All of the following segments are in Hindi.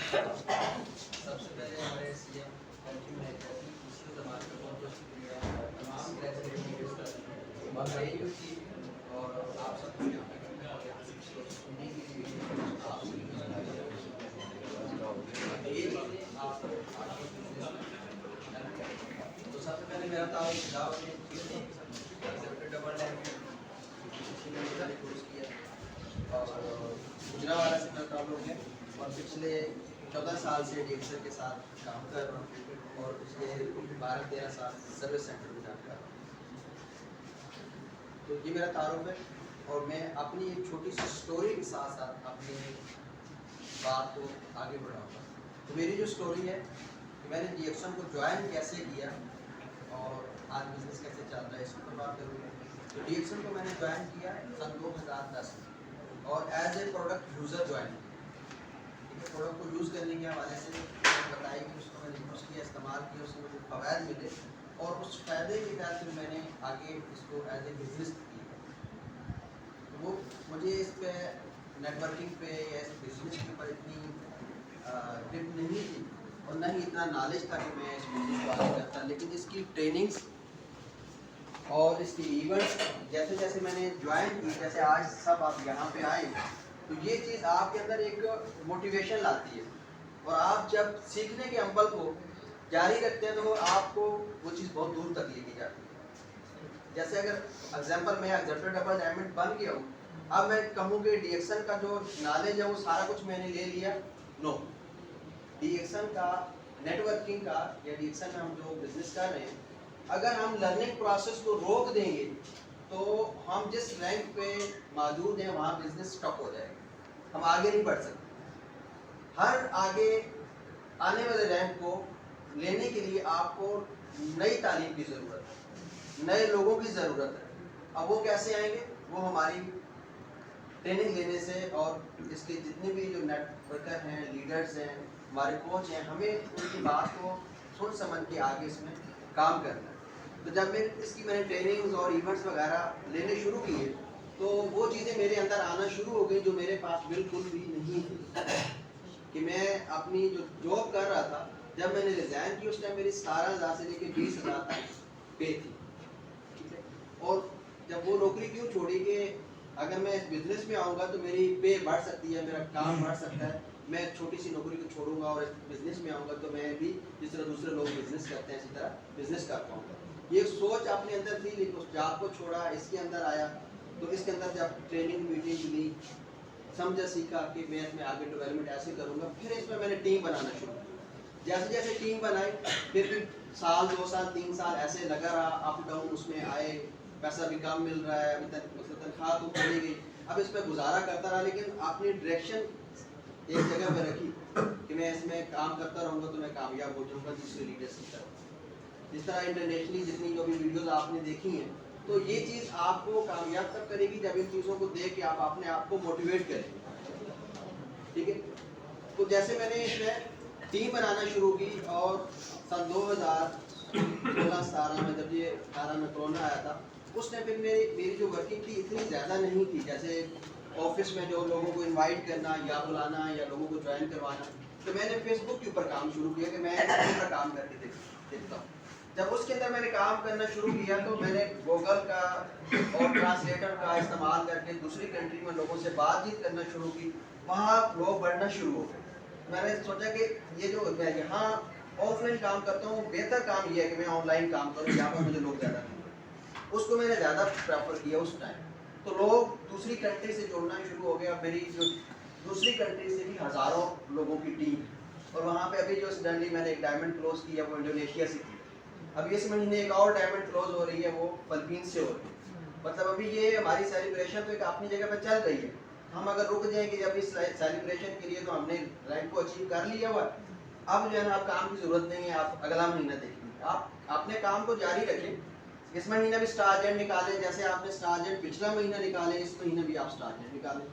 सबसे पहले हमारे सीएम कंट्री मैनेजर दूसरे जमाने में बहुत बहुत शुक्रिया तमाम ग्रेजुएट लीडर्स का और आप सबको यहाँ पे करने और यहाँ से सुनने के लिए आप ये चीज़ें आपको तो सबसे पहले मेरा था डबल कोर्स किया और गुजरावाला से मैं प्रॉब्लम है और पिछले 14 साल से DXL के साथ काम कर रहा हूँ और पिछले 12-13 साल सर्विस सेंटर में काम कर रहा हूँ। तो ये मेरा तारुफ है और मैं अपनी एक छोटी सी स्टोरी के साथ साथ अपनी बात को आगे बढ़ाऊँगा। तो मेरी जो स्टोरी है कि मैंने DXL को ज्वाइन कैसे किया और आज बिजनेस कैसे चल रहा है इसके ऊपर बात करूँगा। तो DXL को मैंने ज्वाइन किया सन 2010 में और as a product user join किया। प्रोडक्ट को यूज़ करने के हवाले से बताया कि उसको मैंने यूज़ किया, इस्तेमाल किया, उससे मुझे फ़वाद मिले और उस फ़ायदे के तहत फिर मैंने आगे इसको एज ए बिज़नेस किया। तो वो मुझे इस पे नेटवर्किंग पे या इस बिज़नेस के ऊपर इतनी टिप नहीं थी और न ही इतना नॉलेज था कि मैं इस बिज़नेस को आगे करता, लेकिन इसकी ट्रेनिंग्स और इसकी इवेंट्स जैसे जैसे मैंने ज्वाइन की, जैसे आज सब आप यहाँ पे आए, तो ये चीज़ आपके अंदर एक मोटिवेशन लाती है और आप जब सीखने के अमल को जारी रखते हैं तो वो आपको वो चीज़ बहुत दूर तक लेके जाती है। जैसे अगर एग्जांपल मैं एक्जेप्टर डबल डायमंड बन गया हूँ, अब मैं कहूँ कि DXL का जो नॉलेज है वो सारा कुछ मैंने ले लिया, नो। DXL का नेटवर्किंग का या DXL में हम जो बिजनेस कर रहे हैं, अगर हम लर्निंग प्रोसेस को रोक देंगे तो हम जिस रैंक पे मौजूद हैं वहाँ बिजनेस स्टॉप हो जाएगा, हम आगे नहीं बढ़ सकते। हर आगे आने वाले रैंक को लेने के लिए आपको नई तालीम की ज़रूरत है, नए लोगों की ज़रूरत है। अब वो कैसे आएंगे? वो हमारी ट्रेनिंग लेने से और इसके जितने भी जो नेटवर्कर हैं, लीडर्स हैं, हमारे कोच हैं, हमें उनकी बात को सुन समझ के आगे इसमें काम करना है। तो जब मैंने ट्रेनिंग्स और इवेंट्स वगैरह लेने शुरू किए तो वो चीज़ें मेरे अंदर आना शुरू हो गई जो मेरे पास बिल्कुल भी नहीं थी। कि मैं अपनी जो जॉब कर रहा था, जब मैंने रिज़ाइन की उस टाइम मेरी 17,000 से लेकर 20,000 तक पे थी, ठीक है। और जब वो नौकरी क्यों छोड़ी कि अगर मैं इस बिज़नेस में आऊँगा तो मेरी पे बढ़ सकती है, मेरा काम बढ़ सकता है, मैं छोटी सी नौकरी को छोड़ूंगा और इस बिज़नेस में आऊँगा तो मैं भी जिस तरह दूसरे लोग बिज़नेस करते हैं इसी तरह बिज़नेस कर पाऊँगा। ये सोच अपने अंदर थी, लेकिन उस जॉब को छोड़ा, इसके अंदर आया तो इसके अंदर जब ट्रेनिंग मीटिंग ली, समझा सीखा कि मैं इसमें आगे डेवलपमेंट ऐसे करूँगा, फिर इसमें मैंने टीम बनाना शुरू किया। जैसे जैसे टीम बनाई फिर भी साल 2 साल 3 साल ऐसे लगा रहा, अप डाउन उसमें आए, पैसा भी कम मिल रहा है, अभी तक मतलब तनख्वाह तो बढ़ी गई, अब इस पर गुजारा करता रहा, लेकिन अपनी डायरेक्शन एक जगह पर रखी कि मैं इसमें काम करता रहूँगा तो मैं कामयाब हो जाऊँगा दूसरे लीडर्स की तरह। जिस तरह इंटरनेशनली जितनी जो भी वीडियोस आपने देखी हैं, तो ये चीज़ आपको कामयाब तब करेगी जब इन चीज़ों को देख के आप अपने आप को मोटिवेट करें, ठीक है। तो जैसे मैंने इसमें टीम बनाना शुरू की और सन 2016-17 में जब ये 18 में कोरोना आया था, उस टाइम फिर मेरी जो वर्किंग थी इतनी ज़्यादा नहीं थी, जैसे ऑफिस में जो लोगों को इनवाइट करना या बुलाना या लोगों को ज्वाइन करवाना। तो मैंने फेसबुक के ऊपर काम शुरू किया कि मैं इसके ऊपर काम करके देखता हूँ। जब उसके अंदर मैंने काम करना शुरू किया तो मैंने गूगल का और ट्रांसलेटर का इस्तेमाल करके दूसरी कंट्री में लोगों से बातचीत करना शुरू की, वहाँ लोग बढ़ना शुरू हो गए। मैंने सोचा कि ये जो मैं यहाँ ऑफलाइन काम करता हूँ, बेहतर काम ये है कि मैं ऑनलाइन काम करूँ, यहाँ पर मुझे लोग ज़्यादा मिले। उसको मैंने ज़्यादा प्रेफर किया उस टाइम। तो लोग दूसरी कंट्री से जुड़ना शुरू हो गया। मेरी जो दूसरी कंट्री से भी हज़ारों लोगों की टीम, और वहाँ पे अभी जो सडनली मैंने एक डायमंड क्लोज किया वो इंडोनेशिया से की। अभी इस महीने एक और डायमंड क्लोज हो रही है, वो फिलीपींस से हो रही है। मतलब अभी ये हमारी सेलिब्रेशन तो एक अपनी जगह पर चल रही है। हम अगर रुक जाएंगे जब इस सेलिब्रेशन के लिए तो हमने रैंक को अचीव कर लिया हुआ, अब जो है ना आप काम की ज़रूरत नहीं है, आप अगला महीना देखेंगे, आप अपने काम को जारी रखें। इस महीना भी स्टार एजेंट निकालें, जैसे आपने स्टार एजेंट पिछला महीना निकाले, इस महीने भी आप स्टार एजेंट निकालें।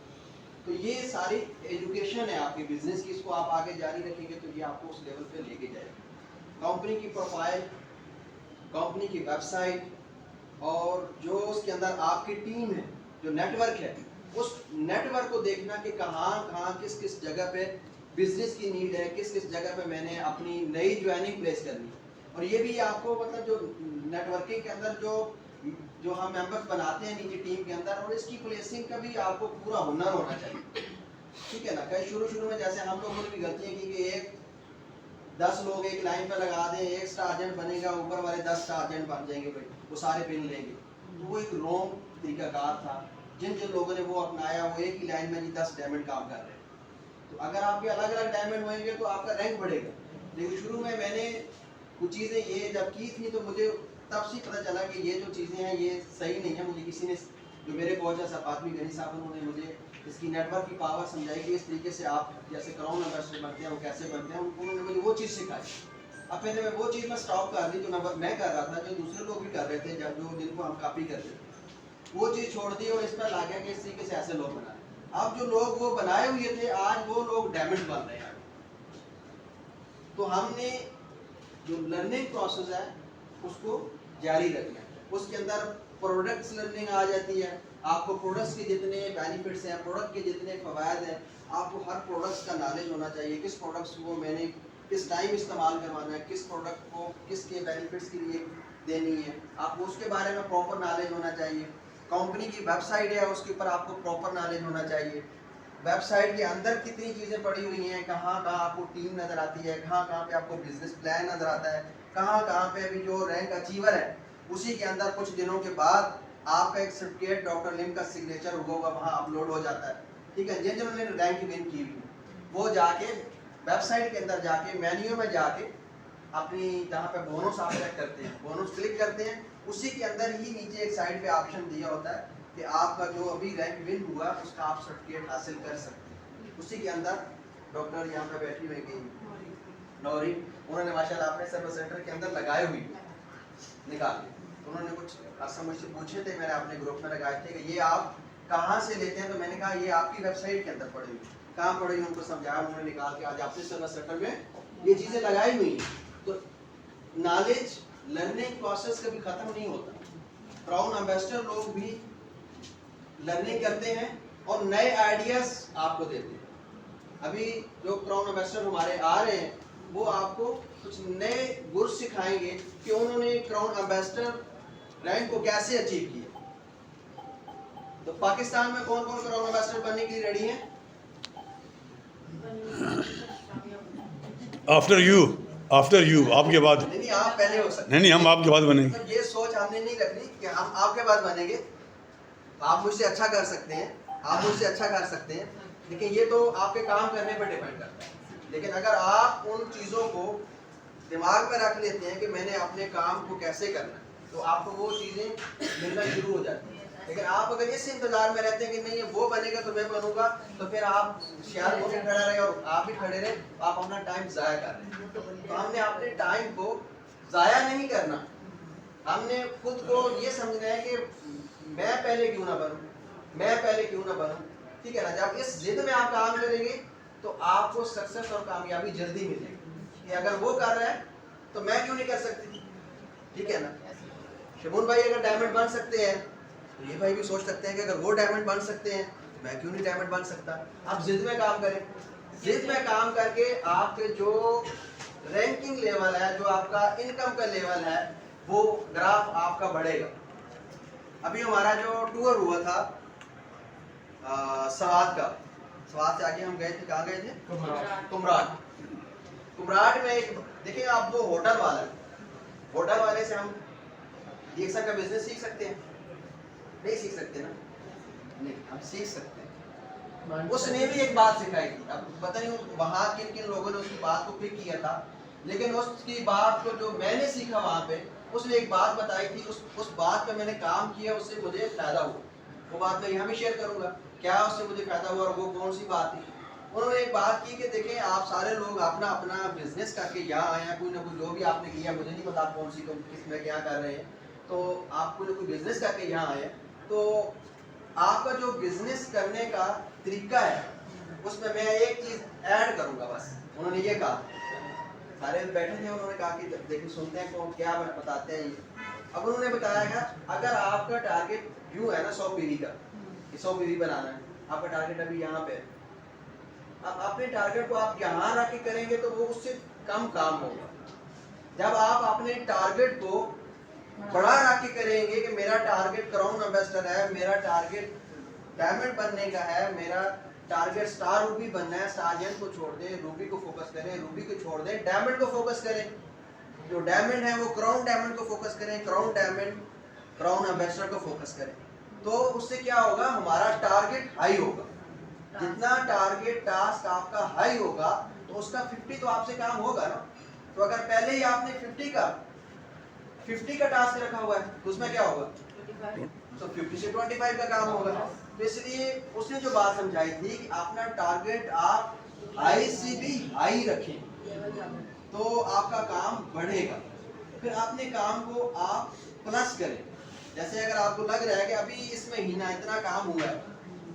तो ये सारी एजुकेशन है आपके बिजनेस की, इसको आप आगे जारी रखेंगे तो ये आपको उस लेवल पे लेके जाएगा। कंपनी की प्रोफाइल, कंपनी की वेबसाइट और जो उसके अंदर आपकी टीम है, जो नेटवर्क है, उस नेटवर्क को देखना कि कहाँ किस किस जगह पे बिजनेस की नीड है, किस किस जगह पे मैंने अपनी नई ज्वाइनिंग प्लेस करनी है। और ये भी आपको मतलब जो नेटवर्किंग के अंदर जो जो हम मेंबर्स बनाते हैं नीचे टीम के अंदर, और इसकी प्लेसिंग का भी आपको पूरा हुनर होना चाहिए, ठीक है ना। कहीं शुरू में जैसे हम लोगों ने भी गलतियाँ की कि एक 10 लोग एक लाइन पे लगा दें, एक स्टार एजेंट बनेगा, ऊपर वाले 10 स्टार एजेंट बन जाएंगे भाई, वो सारे पिन लेंगे। तो वो एक रॉन्ग तरीकाकार था। जिन जिन लोगों ने वो अपनाया वो एक ही लाइन में जी 10 डायमंड काम कर रहे हैं। तो अगर आपके अलग अलग डायमंड होंगे तो आपका रैंक बढ़ेगा। लेकिन शुरू में मैंने कुछ चीज़ें ये जब की थी तो मुझे तब से पता चला कि ये जो चीज़ें हैं ये सही नहीं है। मुझे किसी ने, जो मेरे कोच है सपातवी गनी साहब, उन्होंने मुझे इसकी नेटवर्क की पावर समझाई कि इस तरीके से आप जैसे क्राउन एम्बेसडर बनते हैं वो कैसे बनते हैं, उन्होंने मुझे वो चीज़ सिखाई। अब पहले मैं वो चीज़ में स्टॉप कर दी जो मैं कर रहा था, जो दूसरे लोग भी कर रहे थे, जब जो जिनको हम कॉपी करते थे, वो चीज़ छोड़ दी और इस पर ला गया कि इस तरीके से ऐसे लोग बनाए। अब जो लोग वो बनाए हुए थे आज वो लोग डायमंड बन रहे हैं। तो हमने जो लर्निंग प्रोसेस है उसको जारी रखना है। उसके अंदर प्रोडक्ट्स लर्निंग आ जाती है। आपको प्रोडक्ट्स के जितने बेनिफिट्स हैं, प्रोडक्ट के जितने फ़वाद हैं, आपको हर प्रोडक्ट्स का नॉलेज होना चाहिए। किस प्रोडक्ट्स को मैंने किस टाइम इस्तेमाल करवाना है, किस प्रोडक्ट को किसके बेनिफिट्स के लिए देनी है, आपको उसके बारे में प्रॉपर नॉलेज होना चाहिए। कंपनी की वेबसाइट है उसके ऊपर आपको प्रॉपर नॉलेज होना चाहिए। वेबसाइट के अंदर कितनी चीज़ें पड़ी हुई हैं, कहाँ कहाँ आपको टीम नज़र आती है, कहाँ कहाँ पे आपको बिजनेस प्लान नज़र आता है, कहाँ कहाँ पे अभी जो रैंक अचीवर है उसी के अंदर कुछ दिनों के बाद आपका एक सर्टिफिकेट डॉक्टर लिम का सिग्नेचर होगा वहाँ अपलोड हो जाता है, ठीक है। जिन्होंने रैंक विन की हुई वो जाके वेबसाइट के अंदर जाके मेन्यू में जाके अपनी जहाँ पे बोनस आप सेलेक्ट करते हैं, बोनस क्लिक करते हैं, उसी के अंदर ही नीचे एक साइड पे ऑप्शन दिया होता है कि आपका जो अभी रैंक विन हुआ उसका आप सर्टिफिकेट हासिल कर सकते हैं। उसी के अंदर डॉक्टर यहाँ पे बैठी हुई गई नौरी, उन्होंने माशाल्लाह अपने सर्विस सेंटर के अंदर लगाए हुई निकाल ली। उन्होंने कुछ असम मुझसे पूछे थे, मैंने अपने ग्रुप में लगाए थे कि ये आप कहाँ से लेते हैं, तो मैंने कहा ये आपकी वेबसाइट के अंदर पड़ी हुई। कहाँ पड़ी हुई उनको समझाया, उन्होंने निकाल के आज अपने सर्विस सेंटर में ये चीज़ें लगाई हुई। तो नॉलेज लर्निंग प्रोसेस कभी ख़त्म नहीं होता। क्राउन एम्बेसडर लोग भी लर्निंग करते हैं और नए आइडियाज़ आपको देते हैं। अभी जो क्राउन एम्बेसडर हमारे आ रहे हैं वो आपको कुछ नए गुर सिखाएंगे कि उन्होंने क्राउन एम्बेसडर रैंक को कैसे अचीव किया। तो पाकिस्तान में कौन कौन क्राउन एम्बेसडर बनने के लिए रेडी हैं? आफ्टर यू आपके बाद। नहीं, आप पहले हो सकते। नहीं हम आपके बाद बनेंगे। तो ये सोच हमने नहीं रखनी कि हम आपके बाद बनेंगे। आप मुझसे अच्छा कर सकते हैं, आप मुझसे अच्छा कर सकते हैं, लेकिन ये तो आपके काम करने पर डिपेंड करता है। लेकिन अगर आप उन चीज़ों को दिमाग में रख लेते हैं कि मैंने अपने काम को कैसे करना है, तो आपको वो चीज़ें मिलना शुरू हो जाती हैं। लेकिन आप अगर इस इंतजार में रहते हैं कि नहीं ये वो बनेगा तो मैं बनूंगा, तो फिर आप शायद वो भी खड़ा रहे और आप भी खड़े रहे, आप अपना टाइम ज़ाया कर रहे हैं। तो हमने अपने टाइम को ज़ाया नहीं करना, हमने खुद को ये समझना है कि मैं पहले क्यों ना बनूं, मैं पहले क्यों ना बनूं, ठीक है ना। जब इस जिद में आप काम करेंगे तो आपको सक्सेस और कामयाबी जल्दी मिलेगी कि अगर वो कर रहा है तो मैं क्यों नहीं कर सकती, ठीक है ना। शमून भाई अगर डायमंड बन सकते हैं तो ये भाई भी सोच सकते हैं कि अगर वो डायमंड बन सकते हैं तो मैं क्यों नहीं डायमंड बन सकता। आप जिद में काम करें, जिद में काम करके आपके जो रैंकिंग लेवल है, जो आपका इनकम का लेवल है, वो ग्राफ आपका बढ़ेगा। अभी हमारा जो टूर हुआ था सवात का, सवात से आगे हम गए थे, कहाँ गए थे? कुमराट। कुमराट में एक देखिए आप, वो होटल वाला है, होटल वाले से हम डीएक्सआर का बिजनेस सीख सकते हैं? नहीं सीख सकते ना, नहीं हम सीख सकते हैं। उसने भी एक बात सिखाई थी, अब पता नहीं वहाँ किन किन लोगों ने उसकी बात को पिक किया था, लेकिन उसकी बात को जो मैंने सीखा वहाँ पे, उसने एक बात बताई थी, उस बात पे मैंने काम किया, उससे मुझे फायदा हुआ। वो बात मैं यहाँ भी शेयर करूँगा क्या उससे मुझे फायदा हुआ और वो कौन सी बात थी। उन्होंने एक बात की कि देखें आप सारे लोग अपना अपना बिजनेस करके यहाँ आए हैं, कोई ना कोई जो भी आपने किया, मुझे नहीं पता कौन सी किस में क्या कर रहे हैं, तो आप कोई ना कोई बिजनेस करके यहाँ आए हैं, तो आपका जो बिजनेस करने का तरीका है उसमें मैं एक चीज़ ऐड करूँगा बस। उन्होंने ये कहा, सारे बैठे थे, उन्होंने कहा कि देखिए सुनते हैं कौन क्या बताते हैं ये। अब उन्होंने बताया कि अगर आपका टारगेट व्यू है ना 100 पीवी का, 100 पीवी बनाना है, आपका टारगेट अभी यहाँ पे अपने टारगेट को आप यहाँ रख के करेंगे तो वो उससे कम काम होगा। जब आप अपने टारगेट को बड़ा रख के करेंगे कि मेरा टारगेट क्राउन एम्बेसडर है, मेरा टारगेट डायमंड बनने का है, मेरा टारगेट स्टार रूबी बनना है, स्टारजेंट को छोड़ दें, रूबी को फोकस करें, रूबी को छोड़ दें, डायमंड को फोकस करें। जो डायमंड है वो क्राउन डायमंड को फोकस करें, क्राउन डायमंड क्राउन एम्बेसडर को फोकस करें। तो उससे क्या होगा, हमारा टारगेट हाई होगा। जितना टारगेट टास्क आपका हाई होगा तो उसका 50 तो आपसे काम होगा ना। तो अगर पहले ही आपने 50 का टास्क रखा हुआ है तो उसमें क्या होगा, तो 50 से 25 का काम होगा। तो इसलिए उसने जो बात समझाई थी कि अपना टारगेट आप हाई से भी हाई रखें तो आपका काम बढ़ेगा। फिर अपने काम को आप प्लस करें। जैसे अगर आपको लग रहा है कि अभी इस महीना इतना काम हुआ है,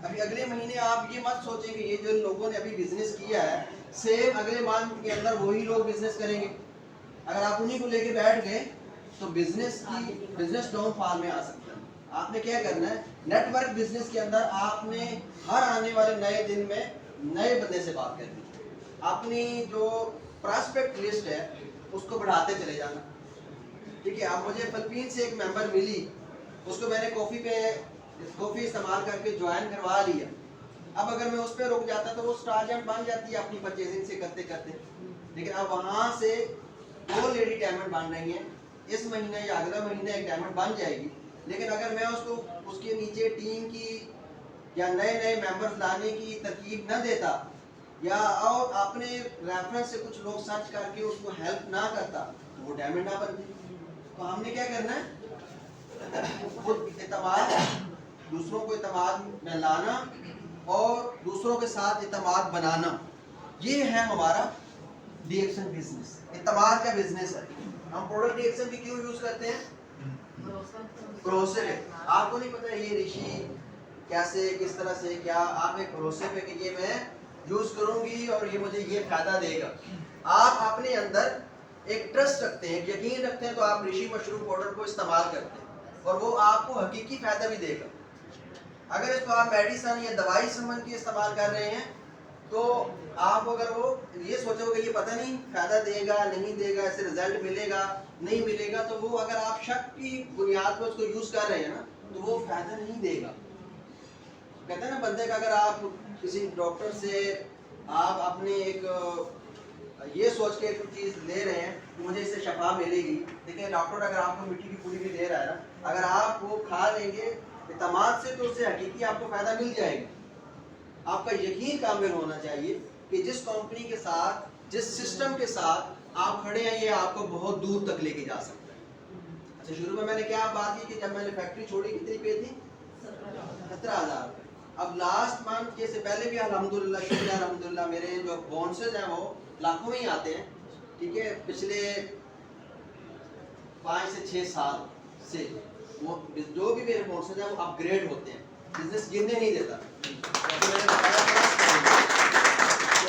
अभी अगले महीने आप ये मत सोचें कि ये जो लोगों ने अभी बिजनेस किया है सेम अगले मंथ के अंदर वही लोग बिजनेस करेंगे। अगर आप उन्हीं को लेके बैठ गए तो बिजनेस डाउनफॉल में आ सकता है। आपने क्या करना है, नेटवर्क बिजनेस के अंदर आपने हर आने वाले नए दिन में नए बंदे से बात करनी है। अपनी जो प्रॉस्पेक्ट लिस्ट है उसको बढ़ाते चले जाना। ठीक है, अब मुझे फिलीपीन से एक मेंबर मिली, उसको मैंने कॉफ़ी इस्तेमाल करके ज्वाइन करवा लिया। अब अगर मैं उस पर रुक जाता तो वो स्टारजेंट बन जाती है अपनी परचेजिंग से करते करते। लेकिन अब वहाँ से 2 लेडी डायमंड बन रही हैं, इस महीने या अगला महीने एक डायमंड बन जाएगी। लेकिन अगर मैं उसको उसके नीचे टीम की या नए नए मेंबर्स लाने की तरकीब न देता या और अपने रेफरेंस से कुछ लोग सर्च करके उसको हेल्प ना करता तो वो डायमंड ना बनती। तो हमने क्या करना है, खुद इत्मीनान, दूसरों को इत्मीनान में लाना और दूसरों के साथ इत्मीनान बनाना, ये है हमारा डीएक्शन बिजनेस। इत्मीनान का बिजनेस है। हम प्रोडक्ट डीएक्शन भी क्यों यूज करते हैं, भरोसे पे। आपको नहीं पता ये ऋषि कैसे किस तरह से क्या, आप एक भरोसे पे कि ये मैं यूज करूंगी और ये मुझे ये फायदा देगा। आप अपने अंदर एक ट्रस्ट रखते हैं, यकीन रखते हैं, तो आप ऋषि मशरूम पाउडर को इस्तेमाल करते हैं और वो आपको हकीकी फायदा भी देगा। अगर इसको आप मेडिसिन या दवाई संबंध की इस्तेमाल कर रहे हैं तो आप अगर वो ये सोचोगे ये पता नहीं फायदा देगा नहीं देगा, इससे रिजल्ट मिलेगा नहीं मिलेगा, तो वो अगर आप शक की बुनियाद पर उसको यूज कर रहे हैं ना तो वो फायदा नहीं देगा। कहते हैं ना बंदे का, अगर आप किसी डॉक्टर से आप अपने एक ये सोच के एक चीज ले रहे हैं कि मुझे इससे शफा मिलेगी, लेकिन डॉक्टर अगर आपको मिट्टी की पूरी भी दे रहा है ना, अगर आप वो खा लेंगे इत्मीनान से तो उससे हकीकी आपको फायदा मिल जाएगा। आपका यकीन कामिल होना चाहिए कि जिस कंपनी के साथ, जिस सिस्टम के साथ आप खड़े हैं, ये आपको बहुत दूर तक लेके जा सकता है। अच्छा, शुरू में मैंने क्या बात की कि जब मैंने फैक्ट्री छोड़ी कितनी पे थी, 17,000। अब लास्ट मंथ के से पहले भी अल्हम्दुलिल्लाह शुक्र अल्हम्दुलिल्लाह मेरे जो बोनसेस हैं वो लाखों में ही आते हैं। ठीक है, पिछले 5 से 6 साल से वो जो भी मेरे बोनसेस हैं वो अपग्रेड होते हैं, बिजनेस गिरने नहीं देता।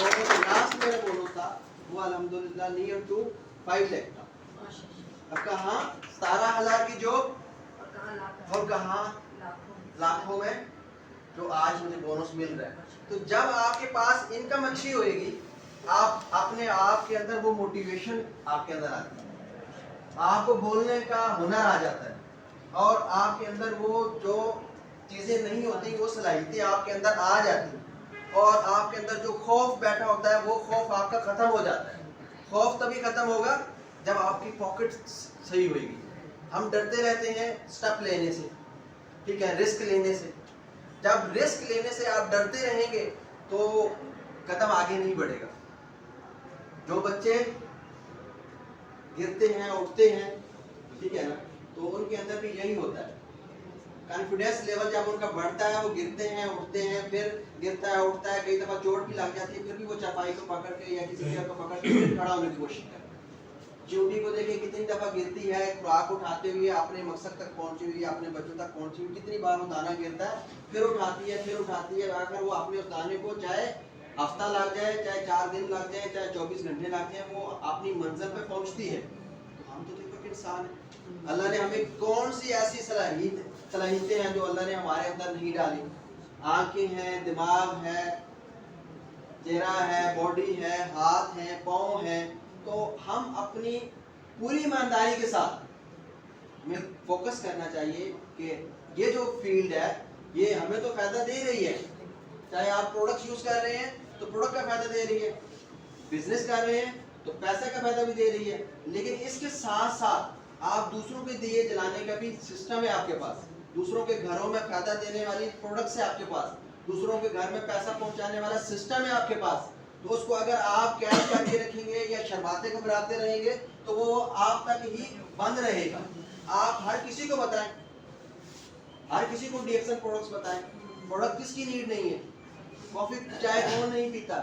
तो लास्ट मेरा बोनस था वो अल्हम्दुलिल्लाह नियर टू 5 लाख था। अब कहाँ 17,000 की जॉब और कहाँ लाखों में जो आज मुझे बोनस मिल रहा है। तो जब आपके पास इनकम अच्छी होएगी, आप अपने आप के अंदर वो मोटिवेशन आपके अंदर आती है, आपको बोलने का हुनर आ जाता है और आपके अंदर वो जो चीज़ें नहीं होती वो सलाहियतें आपके अंदर आ जाती हैं और आपके अंदर जो खौफ बैठा होता है वो खौफ आपका ख़त्म हो जाता है। खौफ तभी ख़त्म होगा जब आपकी पॉकेट सही होगी। हम डरते रहते हैं स्टेप लेने से, ठीक है, रिस्क लेने से। जब रिस्क लेने से आप डरते रहेंगे तो कदम आगे नहीं बढ़ेगा। जो बच्चे गिरते हैं उठते हैं, ठीक है ना, तो उनके अंदर भी यही होता है। कॉन्फिडेंस लेवल जब उनका बढ़ता है, वो गिरते हैं उठते हैं, फिर गिरता है उठता है, कई दफ़ा चोट भी लग जाती है, फिर भी वो चपाई को पकड़ के या किसी चीज़ को पकड़ के फिर खड़ा होने की कोशिश करता है। चींटी को देखिए कितनी दफ़ा गिरती है, खुराक उठाते हुए अपने मकसद तक पहुंची हुई, अपने बच्चों तक पहुंची हुई, कितनी बार वो दाना गिरता है, फिर उठाती है, आकर वो अपने उस दाने को चाहे हफ्ता लग जाए, चाहे 4 दिन लग जाए, चाहे 24 घंटे लग जाए, वो अपनी मंजिल पे पहुंचती है। तो हम तो देखो एक इंसान है, अल्लाह ने हमें कौन सी ऐसी सलाहियतें हैं जो अल्लाह ने हमारे अंदर नहीं डाली। आंखें हैं, दिमाग है, चेहरा है, बॉडी है, हाथ है, पाँव है, तो हम अपनी पूरी ईमानदारी के साथ में फोकस करना चाहिए कि ये जो फील्ड है ये हमें तो फायदा दे रही है। चाहे आप प्रोडक्ट यूज कर रहे हैं तो प्रोडक्ट का फायदा दे रही है, बिजनेस कर रहे हैं तो पैसे का फायदा भी दे रही है, लेकिन इसके साथ साथ आप दूसरों के दिए जलाने का भी सिस्टम है आपके पास, दूसरों के घरों में फायदा देने वाली प्रोडक्ट्स है आपके पास, दूसरों के घर में पैसा पहुंचाने वाला सिस्टम है आपके पास। तो उसको अगर आप कैश करके रखेंगे या शर्माते घबराते रहेंगे तो वो आप तक ही बंद रहेगा। आप हर किसी को बताएं, हर किसी को डीएक्सन प्रोडक्ट्स बताएं। प्रोडक्ट किसकी नीड नहीं है, कॉफी चाय कौन नहीं पीता,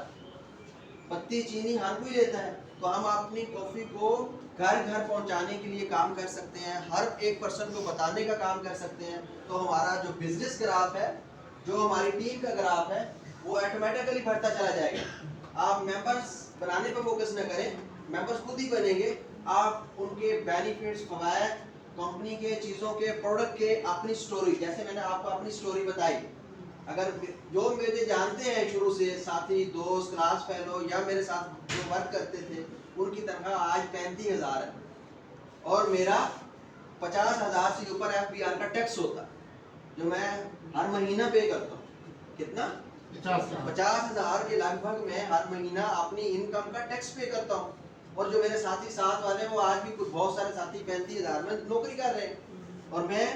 पत्ती चीनी हर कोई लेता है। तो हम अपनी कॉफी को घर घर पहुंचाने के लिए काम कर सकते हैं, हर एक पर्सन को बताने का काम कर सकते हैं। तो हमारा जो बिजनेस ग्राफ है, जो हमारी टीम का ग्राफ है, वो ऑटोमेटिकली बढ़ता चला जाएगा। आप मेंबर्स बनाने पर फोकस न करें, मेंबर्स खुद ही बनेंगे। आप उनके बेनिफिट्स, फवायद, कंपनी के चीज़ों के, प्रोडक्ट के, अपनी स्टोरी, जैसे मैंने आपको अपनी स्टोरी बताई, अगर जो मुझे जानते हैं शुरू से, साथी, दोस्त, क्लास फेलो या मेरे साथ जो वर्क करते थे, उनकी तनख्वाह आज 35,000 है और मेरा 50,000 से ऊपर FBR का टैक्स होता जो मैं हर महीना पे करता हूँ। कितना? 50,000 के लगभग मैं हर महीना अपनी इनकम का टैक्स पे करता हूँ। और जो मेरे साथी साथ वाले हैं वो आज भी कुछ बहुत सारे साथी 35,000 में नौकरी कर रहे हैं। और मैं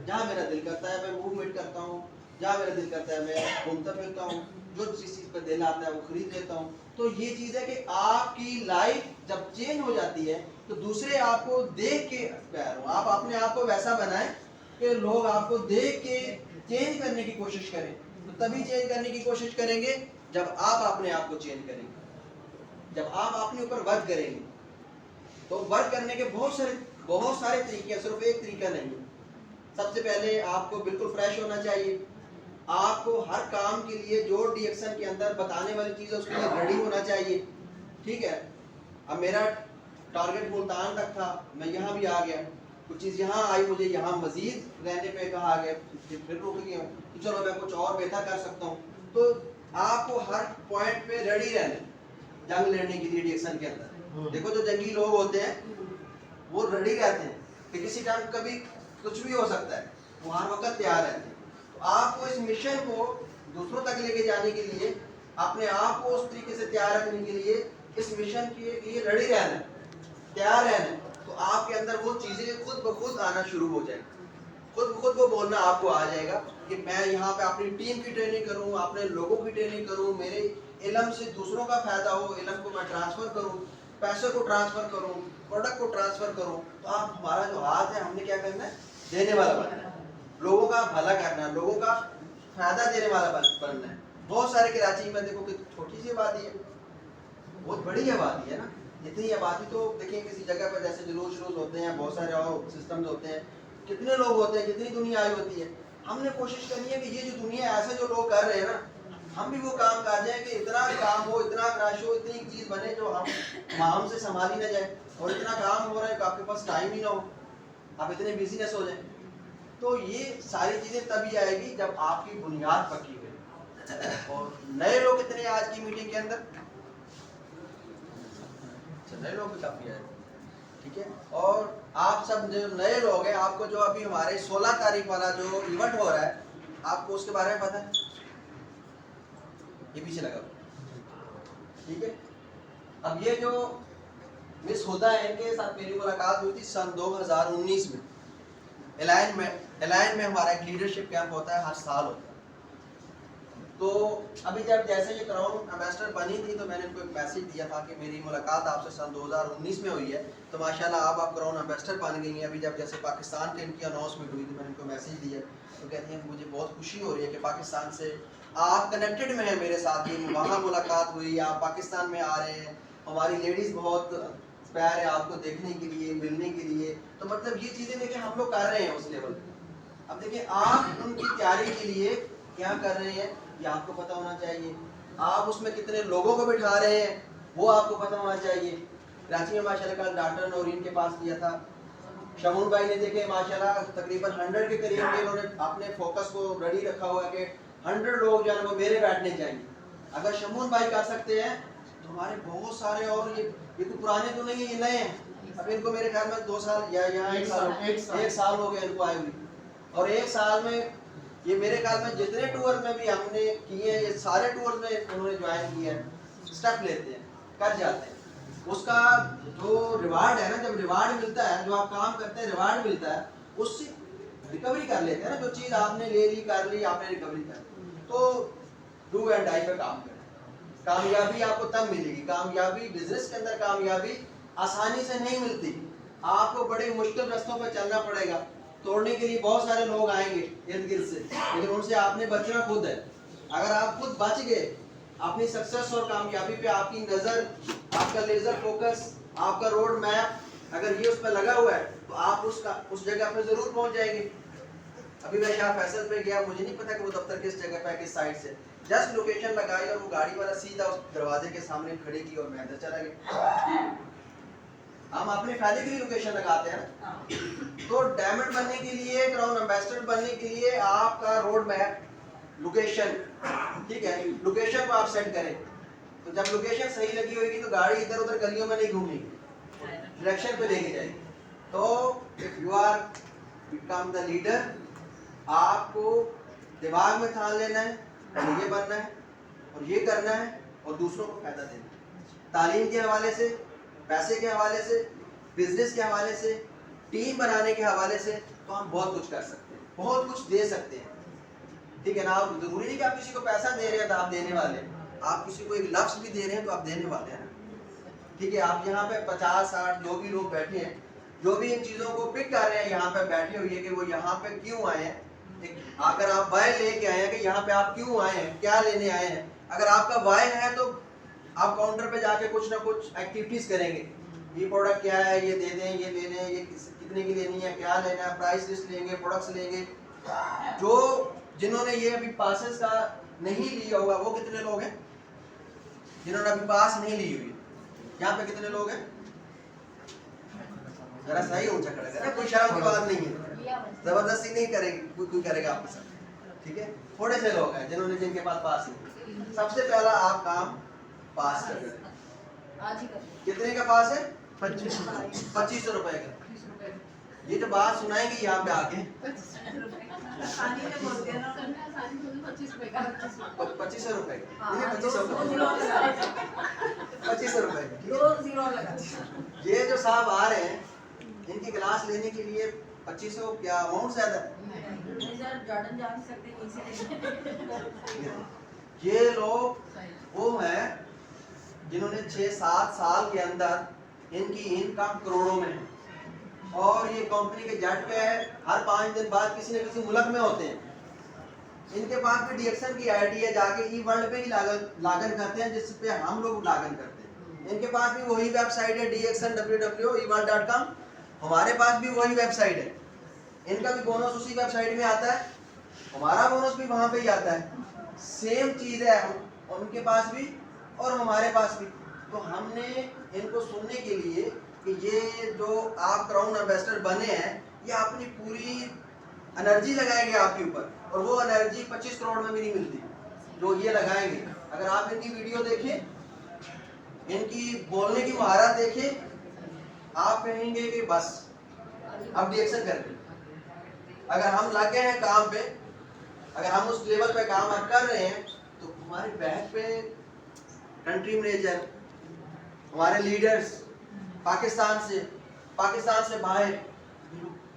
जहाँ मेरा दिल करता है मैं मूवमेंट करता हूँ, जहाँ मेरा दिल करता है मैं घूमता फिरता हूँ, जो जिस चीज़ पर दिल आता है वो खरीद लेता हूँ। तो ये चीज़ है कि आपकी लाइफ जब चेंज हो जाती है तो दूसरे आपको देख के इंस्पायर हो। आप अपने आप को वैसा बनाएं कि लोग आपको देख के चेंज करने की कोशिश करें। तो तभी चेंज करने की कोशिश करेंगे जब आप अपने आप को चेंज करेंगे, जब आप अपने ऊपर वर्क करेंगे। तो वर्क करने के बहुत सारे तरीके हैं, सिर्फ एक तरीका नहीं है। सबसे पहले आपको बिल्कुल फ्रेश होना चाहिए। आपको हर काम के लिए जो डीएक्सन के अंदर बताने वाली चीज़ है उसके लिए रेडी होना चाहिए। ठीक है, अब मेरा टारगेट मुल्तान तक था, मैं यहाँ भी आ गया, कुछ चीज़ यहाँ आई, मुझे यहाँ मजीद रहने पे कहा गया, फिर रुक गया हूँ तो चलो मैं कुछ और बेहतर कर सकता हूँ। तो आपको हर पॉइंट पे रेडी रहना जंग लड़ने के लिए डीएक्सन के अंदर। देखो जो जंगी लोग होते हैं वो रेडी रहते हैं कि किसी टाइम कभी कुछ भी हो सकता है, वो हर वक्त तैयार रहते हैं। तो आपको इस मिशन को दूसरों तक लेके जाने के लिए, अपने आप को उस तरीके से तैयार रखने के लिए, इस मिशन के लिए रेडी रहना, तैयार रहना। तो आपके अंदर वो चीज़ें खुद ब खुद आना शुरू हो जाएगी, खुद ब खुद वो बोलना आपको आ जाएगा कि मैं यहाँ पे अपनी टीम की ट्रेनिंग करूँ, अपने लोगों की ट्रेनिंग करूँ, मेरे इल्म से दूसरों का फायदा हो, इल्म को मैं ट्रांसफ़र करूँ, पैसे को ट्रांसफ़र करूँ, प्रोडक्ट को ट्रांसफ़र करूँ। तो आप, हमारा जो हाथ है, हमने क्या करना है, देने वाला बनना है, लोगों का भला करना है, लोगों का फायदा देने वाला बनना है। बहुत सारे कराची में देखो कि छोटी सी आबादी है, बहुत बड़ी आबादी है ना। इतनी आबादी तो देखिए किसी जगह पर जैसे जुलूस होते हैं, बहुत सारे और सिस्टम्स होते हैं, कितने लोग होते हैं, कितनी दुनिया आई होती है। हमने कोशिश करनी है कि ये जो दुनिया ऐसे जो लोग कर रहे हैं ना, हम भी वो काम कर जाए कि इतना काम हो, इतना क्रश हो, इतनी चीज़ बने जो हमसे संभाली ना जाए। और इतना काम हो रहा है कि आपके पास टाइम ही ना हो, आप इतने बिजीनेस हो जाए। तो ये सारी चीज़ें तभी आएगी जब आपकी बुनियाद पक्की हुई। और नए लोग कितने आज की मीटिंग के अंदर? नए लोग भी काफ़ी आए, ठीक है। और आप सब जो नए लोग हैं, आपको जो अभी हमारे 16 तारीख वाला जो इवेंट हो रहा है, आपको उसके बारे में पता है? ये पीछे लगा, ठीक है। अब ये जो मिस होता है, इनके साथ मेरी मुलाकात हुई थी सन 2019 में। एलाइन में हमारा एक लीडरशिप कैंप होता है, हर साल होता है। तो अभी जब जैसे ये क्राउन एम्बेसडर बनी थी तो मैंने इनको एक मैसेज दिया था कि मेरी मुलाकात आपसे सन 2019 में हुई है, तो माशाल्लाह आप क्राउन एम्बेसडर बन गई हैं। अभी जब जैसे पाकिस्तान के इनकी अनाउंसमेंट हुई थी, मैंने इनको मैसेज दिया, तो कहती हैं कि मुझे बहुत खुशी हो रही है कि पाकिस्तान से आप कनेक्टेड में हैं मेरे साथ ही, वहाँ मुलाकात हुई, आप पाकिस्तान में आ रहे हैं, हमारी लेडीज़ बहुत प्यार है आपको देखने के लिए, मिलने के लिए। तो मतलब ये चीज़ें देखिए हम लोग कर रहे हैं उस लेवल पे। अब देखिए आप उनकी तैयारी के लिए क्या कर रहे हैं ये आपको पता होना चाहिए। आप उसमें कितने लोगों को बिठा रहे हैं वो आपको पता होना चाहिए। कराची में माशाल्लाह कल डॉक्टर नौरीन के पास किया था, शमून भाई ने देखे माशाल्लाह तकरीबन 100 के करीब इन्होंने अपने फोकस को रेडी रखा हुआ है कि 100 लोग जो है वो मेरे बैठने चाहिए। अगर शमून भाई कर सकते हैं तो हमारे बहुत सारे, और ये तो पुराने तो नहीं है, ये नए हैं। अब इनको मेरे ख्याल में 2 साल या यहाँ 1 साल हो गए इनको आए हुए, और 1 साल में ये मेरे ख्याल में जितने टूर में भी हमने किए हैं, ये सारे टूर में उन्होंने ज्वाइन किया है, स्टेप लेते हैं, कर जाते हैं। उसका जो रिवार्ड है ना, जब रिवार्ड मिलता है, जो आप काम करते हैं रिवार्ड मिलता है, उससे रिकवरी कर लेते हैं ना। जो चीज़ आपने ले ली, कर ली, आपने रिकवरी कर ली, तो डू एंड डाई पे काम करें। कामयाबी आपको तब मिलेगी। कामयाबी, बिजनेस के अंदर कामयाबी आसानी से नहीं मिलती, आपको बड़े मुश्किल रास्तों पर चलना पड़ेगा। तोड़ने के लिए बहुत सारे लोग आएंगे इर्द गिर्द से, लेकिन उनसे आपने बचना खुद है। अगर आप खुद बच गए, अपनी सक्सेस और कामयाबी पे आपकी नज़र, आपका लेजर फोकस, आपका रोड मैप अगर ये उस पर लगा हुआ है, तो आप उस जगह पे जरूर पहुंच जाएंगे। अभी मैं शाह फैसल पे गया, मुझे नहीं पता कि वो दफ्तर किस जगह पे, किस साइड से, जस्ट लोकेशन लगाई और वो गाड़ी वाला सीधा उस दरवाजे के सामने खड़ी की और मैं अंदर चला गया। हम अपने फायदे के लिए लोकेशन लगाते हैं ना। तो डायमंड बनने के लिए, क्राउन एम्बेसडर बनने के लिए आपका रोड मैप, लोकेशन, ठीक है, लोकेशन को आप सेट करें। तो जब लोकेशन सही लगी होगी तो गाड़ी इधर उधर गलियों में नहीं घूमेगी, डायरेक्शन पे लेके जाएगी। तो if you are become the leader, आपको दिमाग में ठान लेना है, ये बनना है और ये करना है और दूसरों को फायदा देना है। तालीम के हवाले से, पैसे के हवाले से, बिजनेस के हवाले से, टीम बनाने के हवाले से, तो हम बहुत कुछ कर सकते हैं, बहुत कुछ दे सकते हैं, ठीक है ना। आप जरूरी नहीं कि आप किसी को पैसा दे रहे हैं तो आप देने वाले हैं, आप किसी को एक लफ्ज भी दे रहे हैं तो आप देने वाले हैं ना, ठीक है। आप यहाँ पे 50-60 जो भी लोग बैठे हैं, जो भी इन चीज़ों को पिक कर रहे हैं, यहाँ पे बैठे हुए कि वो यहाँ पे क्यों आए हैं, अगर आप वाय लेके आए हैं कि यहाँ पे आप क्यों आए हैं, क्या लेने आए हैं, अगर आपका वाय है तो आप काउंटर पे जाके कुछ ना कुछ एक्टिविटीज करेंगे। ये प्रोडक्ट क्या है, ये दे दें, ये ले लें, ये कितने की लेनी है, क्या लेना है, प्राइस लिस्ट लेंगे, प्रोडक्ट्स लेंगे। जो जिन्होंने ये अभी पासेस का नहीं लिया होगा, वो कितने लोग हैं जिन्होंने अभी पास नहीं ली हुई? यहाँ पे कितने लोग हैं? जरा सही ऊंचा खड़ा करें, कोई शर्म की बात नहीं है, जबरदस्ती नहीं करेगी, कोई करेगा आपके साथ, ठीक है। थोड़े से लोग हैं जिन्होंने, जिनके पास पास नहीं। सबसे पहला आप काम पास कर रहे हैं। कितने का पास है? 2500 रुपए का। ये जो बात सुनाएंगे यहाँ पे आके 2500 रुपए, 2500 रुपए। ये जो साहब आ रहे हैं, इनकी क्लास लेने के लिए 2500 क्या अमाउंट ज्यादा है? ये लोग वो हैं जिन्होंने 6-7 साल के अंदर इनकी इनकम करोड़ों में है, और ये कंपनी के जेट पे है, हर 5 दिन बाद किसी न किसी मुल्क में होते हैं। इनके पास भी डीएक्सन की आईडी है, जाके ई वर्ल्ड पे ही लागन करते हैं, जिस पे हम लोग लागन करते हैं। इनके पास भी वही वेबसाइट है डीएक्सन www.eworld.com, हमारे पास भी वही वेबसाइट है। इनका भी बोनस उसी वेबसाइट में आता है, हमारा बोनस भी वहाँ पे ही आता है, सेम चीज़ है उनके पास भी और हमारे पास भी। तो हमने इनको सुनने के लिए कि ये जो आप क्राउन एम्बेसडर बने हैं, ये अपनी पूरी एनर्जी लगाएंगे आपके ऊपर, और वो एनर्जी 25 करोड़ में भी नहीं मिलती जो ये लगाएंगे। अगर आप इनकी वीडियो देखें, इनकी बोलने की महारत देखें, आप कहेंगे कि बस अब रिएक्शन कर रहे। अगर हम लग गए हैं काम पे, अगर हम उस लेवल पे काम अब कर रहे हैं, तो हमारे बैक पे कंट्री मैनेजर, हमारे लीडर्स पाकिस्तान से बाहर,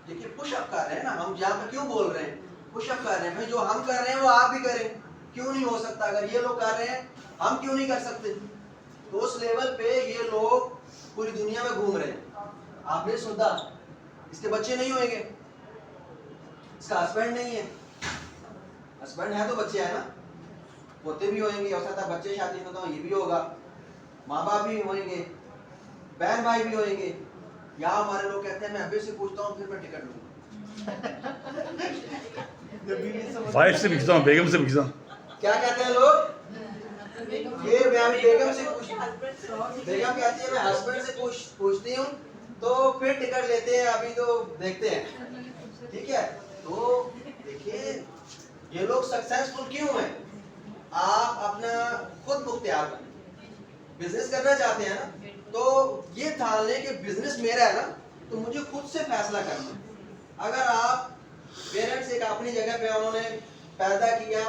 देखिए पुशअप कर रहे हैं ना। हम यहाँ पे क्यों बोल रहे हैं? पुशअप कर रहे हैं भाई, जो हम कर रहे हैं वो आप भी करें, क्यों नहीं हो सकता? अगर ये लोग कर रहे हैं, हम क्यों नहीं कर सकते? तो उस लेवल पे ये लोग पूरी दुनिया में घूम रहे हैं। आपने सुना, इसके बच्चे नहीं होंगे, इसका हस्बैंड नहीं है, हस्बैंड है तो बच्चे है ना, पोते भी होंगे, हो सकता है बच्चे शादी में, तो ये भी होगा, माँ बाप भी होंगे, बहन भाई भी होंगे। यहाँ हमारे लोग कहते हैं मैं अभी से पूछता हूँ फिर मैं टिकट लूंगा। वाइफ से पूछता हूँ, बेगम से पूछता हूँ। क्या कहते हैं लोग? ये मैं बेगम से पूछ, बेगम कहती है मैं हस्बैंड से पूछती हूँ तो फिर टिकट लेते हैं, अभी तो देखते हैं, ठीक है। तो देखिए ये लोग सक्सेसफुल क्यों हैं? आप अपना खुद मुख्तियार बने। बिजनेस करना चाहते हैं ना, तो ये ठान लें कि बिजनेस मेरा है ना, तो मुझे खुद से फैसला करना है। अगर आप पेरेंट्स एक अपनी जगह पे उन्होंने पैदा किया,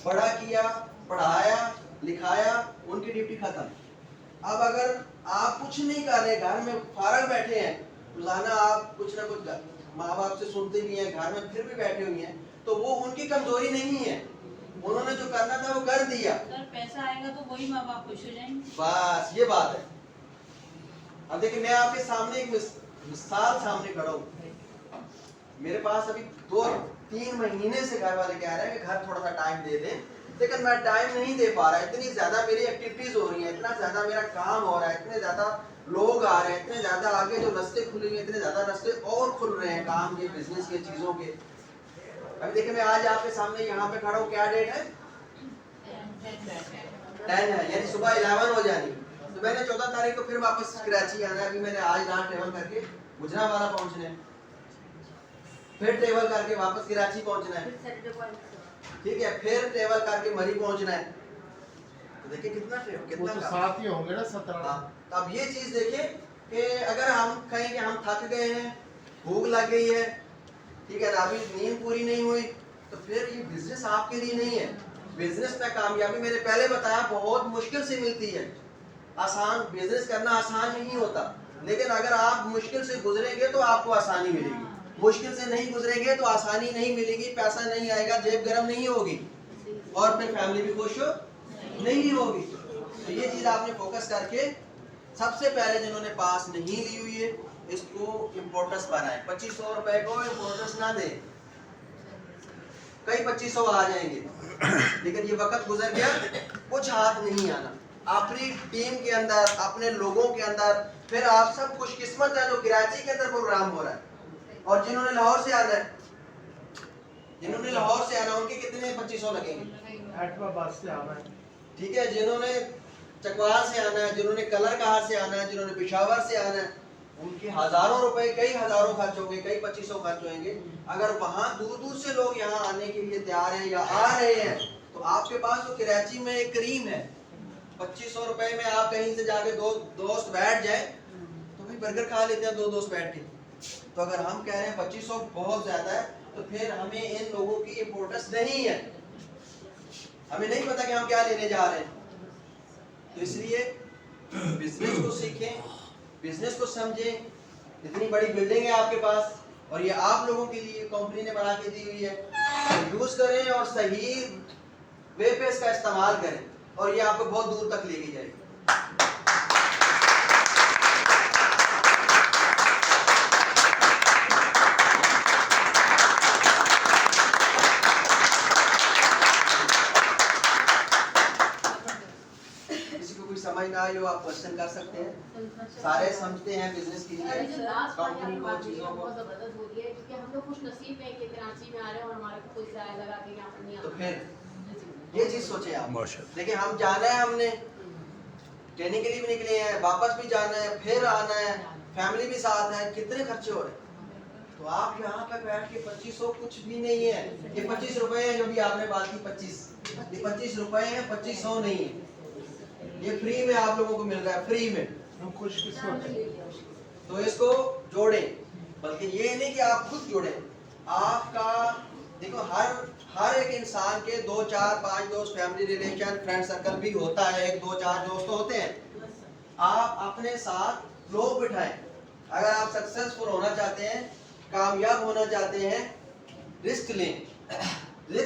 बड़ा किया, पढ़ाया, लिखाया, उनकी ड्यूटी खत्म। अब अगर आप कुछ नहीं कर रहे, घर में फारग बैठे हैं, रोजाना आप कुछ ना कुछ माँ बाप से सुनते भी हैं, घर में फिर भी बैठे हुए हैं, तो वो उनकी कमजोरी नहीं है, उन्होंने जो करना था वो कर दिया। सर पैसा आएगा तो वही माँ बाप खुश हो जाएंगे। बस ये बात है। अब देखिए मैं आपके सामने एक मिसाल सामने खड़ा हूँ। मेरे पास अभी 2-3 महीने से घर वाले कह रहे हैं कि घर थोड़ा सा टाइम दे दें, लेकिन मैं टाइम नहीं दे पा रहा। इतनी ज्यादा मेरी एक्टिविटीज हो रही हैं, इतना ज्यादा मेरा काम हो रहा है, इतने ज्यादा लोग आ रहे हैं, इतने ज्यादा आगे जो रास्ते खुले हुए, इतने ज्यादा रास्ते और खुल रहे हैं काम के, बिजनेस के, चीजों के। अभी देखिए मैं आज आपके सामने यहाँ पे खड़ा हूँ, क्या डेट है? 10 है, यानी सुबह 11 हो जानी। तो मैंने 14 तारीख को फिर वापस कराची आना है। अभी मैंने आज रात ट्रेवल करके गुजरावाला पहुंचना है, फिर ट्रेवल करके वापस कराची पहुंचना है, ठीक है, फिर ट्रेवल करके मरी पहुंचना है। तो देखिए कितना ट्रेवल, कितना तो साथ ही होंगे ना 17। तो अब ये चीज देखिए कि अगर हम कहें कि हम थक गए हैं, भूख लग गई है, ठीक है ना, अभी नींद पूरी नहीं हुई, तो फिर ये बिजनेस आपके लिए नहीं है। बिजनेस में कामयाबी मैंने पहले बताया बहुत मुश्किल से मिलती है। आसान बिजनेस करना आसान नहीं होता, लेकिन अगर आप मुश्किल से गुजरेंगे तो आपको आसानी मिलेगी। मुश्किल से नहीं गुजरेंगे तो आसानी नहीं मिलेगी, पैसा नहीं आएगा, जेब गर्म नहीं होगी, और फिर फैमिली भी खुश नहीं होगी। तो ये चीज आपने फोकस करके सबसे पहले जिन्होंने पास नहीं ली हुई है, इसको इम्पोर्टेंस बनाए। 2500 रुपए को इम्पोर्टेंस ना दे, कई 2500 आ जाएंगे, लेकिन ये वक्त गुजर गया, कुछ हाथ नहीं आना। अपनी टीम के अंदर, अपने लोगों के अंदर, फिर आप सब खुशकिस्मत है जो कराची के अंदर प्रोग्राम हो रहा है, और जिन्होंने लाहौर से आना है, जिन्होंने लाहौर से आना उनके कितने 2500 लगेंगे? बस से आना है, ठीक है। जिन्होंने चकवाल से आना है, जिन्होंने कलर कहार से आना है, जिन्होंने पेशावर से आना है, उनके हजारों रुपए, कई हजारों खर्च होंगे, कई 2500 खर्च होंगे। अगर वहां दूर दूर से लोग यहाँ आने के लिए तैयार हैं या आ रहे हैं, तो आपके पास तो कराची में एक करीम है, 2500 रुपए में आप कहीं से जाके दो दोस्त बैठ जाए तो भाई बर्गर खा लेते हैं, 2 दोस्त बैठ के। तो अगर हम कह रहे हैं 2500 बहुत ज्यादा है, तो फिर हमें इन लोगों की इम्पोर्टेंस नहीं है, हमें नहीं पता कि हम क्या लेने जा रहे हैं। तो इसलिए बिजनेस को सीखें, बिजनेस को समझें। इतनी बड़ी बिल्डिंग है आपके पास, और ये आप लोगों के लिए कंपनी ने बना के दी हुई है, तो यूज करें और सही वे पे इसका इस्तेमाल करें, और ये आपको बहुत दूर तक लेके जाएगी। समझ ना आए हो आप क्वेश्चन कर सकते हैं, सारे समझते हैं बिजनेस की कंपनी को, चीजों को। बहुत जबरदस्त होती है क्योंकि हम लोग खुश नसीब हैं कि कराची में आ रहे हैं और हमारे को कोई किराया लगा के यहाँ पर नहीं तो आता। फिर ये चीज सोचे आप। माशाल्लाह। देखिए हम जाना है, हमने ट्रेनिंग के लिए भी निकले हैं, वापस भी जाना है, फिर आना है, फैमिली भी साथ है, कितने खर्चे हो रहे हैं। तो आप यहाँ पे बैठ के 2500 कुछ भी नहीं है, ये 25 रुपए है जो भी आपने बात की, 25, ये 25 रुपए है, 2500 नहीं है, ये फ्री में आप लोगों को मिल रहा है, फ्री में। हम खुशकिस्मत हैं। तो इसको जोड़ें, बल्कि ये नहीं कि आप खुद जोड़ें, आपका देखो हर एक इंसान के 2, 4, 5 दोस्त, फैमिली रिलेशन, फ्रेंड सर्कल भी होता है, 1, 2, 4 दोस्त होते हैं। आप अपने साथ लोग बिठाएं। अगर आप सक्सेसफुल होना चाहते हैं, कामयाब होना चाहते हैं, रिस्क लें। रिस्क